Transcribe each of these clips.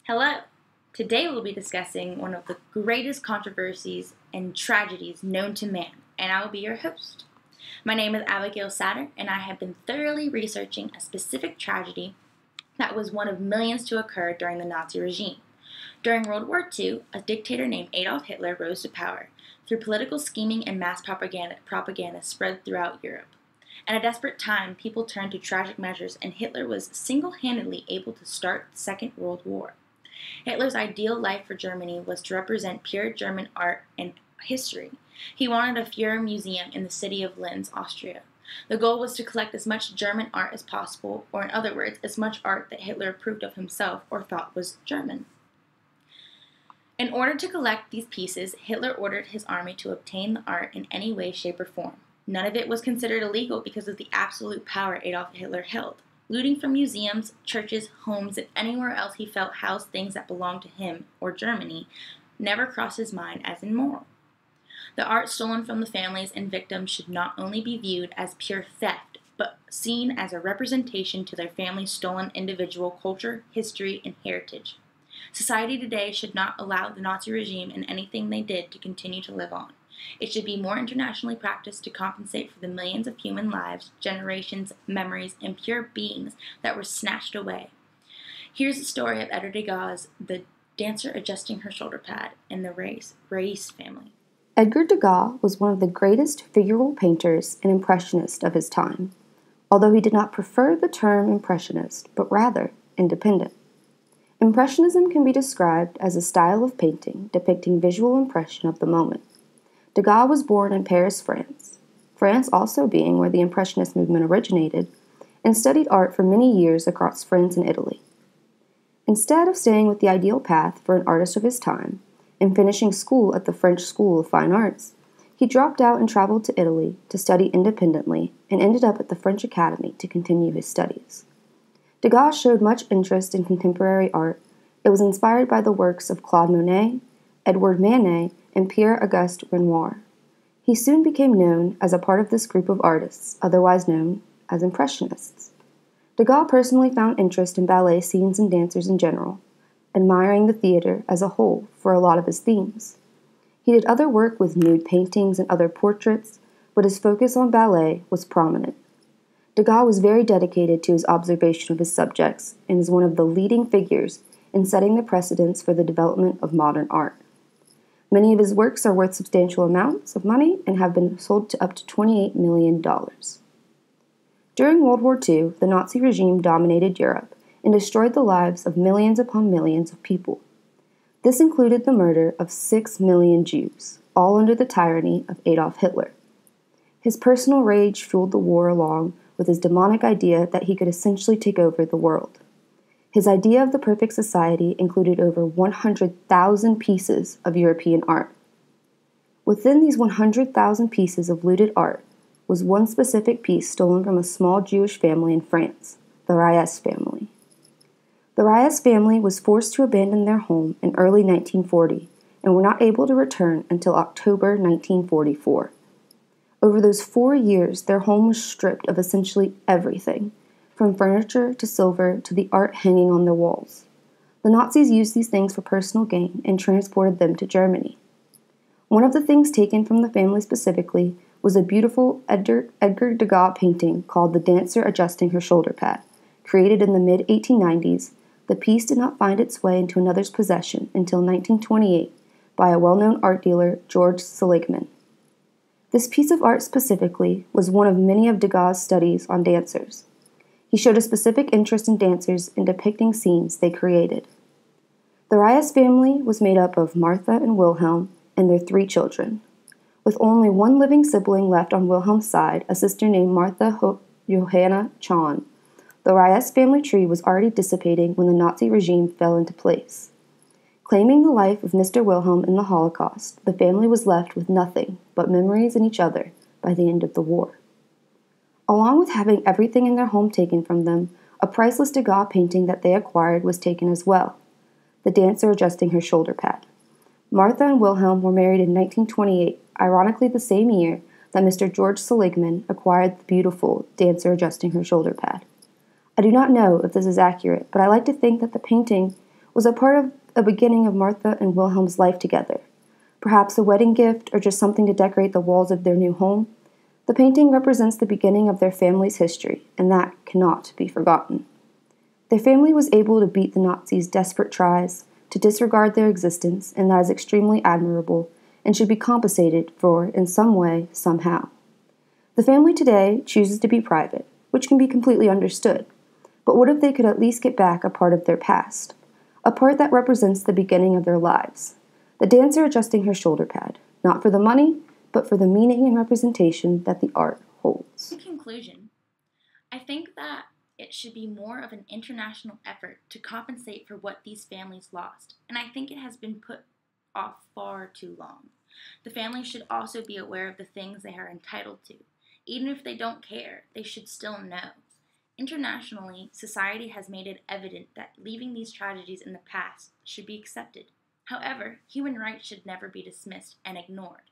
Hello! Today we'll be discussing one of the greatest controversies and tragedies known to man, and I will be your host. My name is Abigail Satter, and I have been thoroughly researching a specific tragedy that was one of millions to occur during the Nazi regime. During World War II, a dictator named Adolf Hitler rose to power through political scheming and mass propaganda spread throughout Europe. At a desperate time, people turned to tragic measures, and Hitler was single-handedly able to start the Second World War. Hitler's ideal life for Germany was to represent pure German art and history. He wanted a Fuhrer museum in the city of Linz, Austria. The goal was to collect as much German art as possible, or in other words, as much art that Hitler approved of himself or thought was German. In order to collect these pieces, Hitler ordered his army to obtain the art in any way, shape, or form. None of it was considered illegal because of the absolute power Adolf Hitler held. Looting from museums, churches, homes, and anywhere else he felt housed things that belonged to him or Germany never crossed his mind as immoral. The art stolen from the families and victims should not only be viewed as pure theft, but seen as a representation to their family's stolen individual culture, history, and heritage. Society today should not allow the Nazi regime and anything they did to continue to live on. It should be more internationally practiced to compensate for the millions of human lives, generations, memories, and pure beings that were snatched away. Here's the story of Edgar Degas' The Dancer Adjusting Her Shoulder Pad and the Race family. Edgar Degas was one of the greatest figural painters and impressionists of his time, although he did not prefer the term impressionist, but rather independent. Impressionism can be described as a style of painting depicting visual impression of the moment. Degas was born in Paris, France also being where the Impressionist movement originated, and studied art for many years across France and Italy. Instead of staying with the ideal path for an artist of his time and finishing school at the French School of Fine Arts, he dropped out and traveled to Italy to study independently and ended up at the French Academy to continue his studies. Degas showed much interest in contemporary art. It was inspired by the works of Claude Monet, Edouard Manet, and Pierre-Auguste Renoir. He soon became known as a part of this group of artists, otherwise known as Impressionists. Degas personally found interest in ballet scenes and dancers in general, admiring the theater as a whole for a lot of his themes. He did other work with nude paintings and other portraits, but his focus on ballet was prominent. Degas was very dedicated to his observation of his subjects and is one of the leading figures in setting the precedents for the development of modern art. Many of his works are worth substantial amounts of money and have been sold to up to $28 million. During World War II, the Nazi regime dominated Europe and destroyed the lives of millions upon millions of people. This included the murder of 6 million Jews, all under the tyranny of Adolf Hitler. His personal rage fueled the war along with his demonic idea that he could essentially take over the world. His idea of the perfect society included over 100,000 pieces of European art. Within these 100,000 pieces of looted art was one specific piece stolen from a small Jewish family in France, the Reyes family. The Reyes family was forced to abandon their home in early 1940 and were not able to return until October 1944. Over those 4 years, their home was stripped of essentially everything, from furniture to silver to the art hanging on their walls. The Nazis used these things for personal gain and transported them to Germany. One of the things taken from the family specifically was a beautiful Edgar Degas painting called The Dancer Adjusting Her Shoulder Pad. Created in the mid-1890s, the piece did not find its way into another's possession until 1928 by a well-known art dealer, George Seligman. This piece of art specifically was one of many of Degas' studies on dancers. He showed a specific interest in dancers and depicting scenes they created. The Reyes family was made up of Martha and Wilhelm and their 3 children. With only one living sibling left on Wilhelm's side, a sister named Martha Johanna Chon, the Reyes family tree was already dissipating when the Nazi regime fell into place. Claiming the life of Mr. Wilhelm in the Holocaust, the family was left with nothing but memories and each other by the end of the war. Along with having everything in their home taken from them, a priceless Degas painting that they acquired was taken as well, The Dancer Adjusting Her Shoulder Pad. Martha and Wilhelm were married in 1928, ironically the same year that Mr. George Seligman acquired the beautiful Dancer Adjusting Her Shoulder Pad. I do not know if this is accurate, but I like to think that the painting was a part of a beginning of Martha and Wilhelm's life together. Perhaps a wedding gift or just something to decorate the walls of their new home. The painting represents the beginning of their family's history, and that cannot be forgotten. Their family was able to beat the Nazis' desperate tries to disregard their existence, and that is extremely admirable and should be compensated for in some way, somehow. The family today chooses to be private, which can be completely understood. But what if they could at least get back a part of their past? A part that represents the beginning of their lives. The dancer adjusting her shoulder pad, not for the money, but for the meaning and representation that the art holds. In conclusion, I think that it should be more of an international effort to compensate for what these families lost, and I think it has been put off far too long. The families should also be aware of the things they are entitled to. Even if they don't care, they should still know. Internationally, society has made it evident that leaving these tragedies in the past should be accepted. However, human rights should never be dismissed and ignored.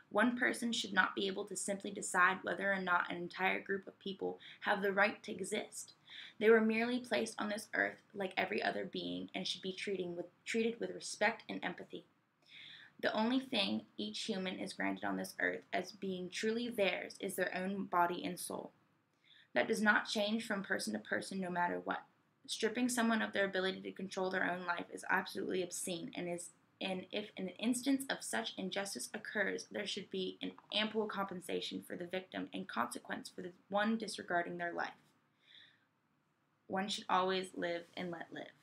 One person should not be able to simply decide whether or not an entire group of people have the right to exist. They were merely placed on this earth like every other being and should be treated with respect and empathy. The only thing each human is granted on this earth as being truly theirs is their own body and soul. That does not change from person to person no matter what. Stripping someone of their ability to control their own life is absolutely obscene, and if an instance of such injustice occurs, there should be an ample compensation for the victim and consequence for the one disregarding their life. One should always live and let live.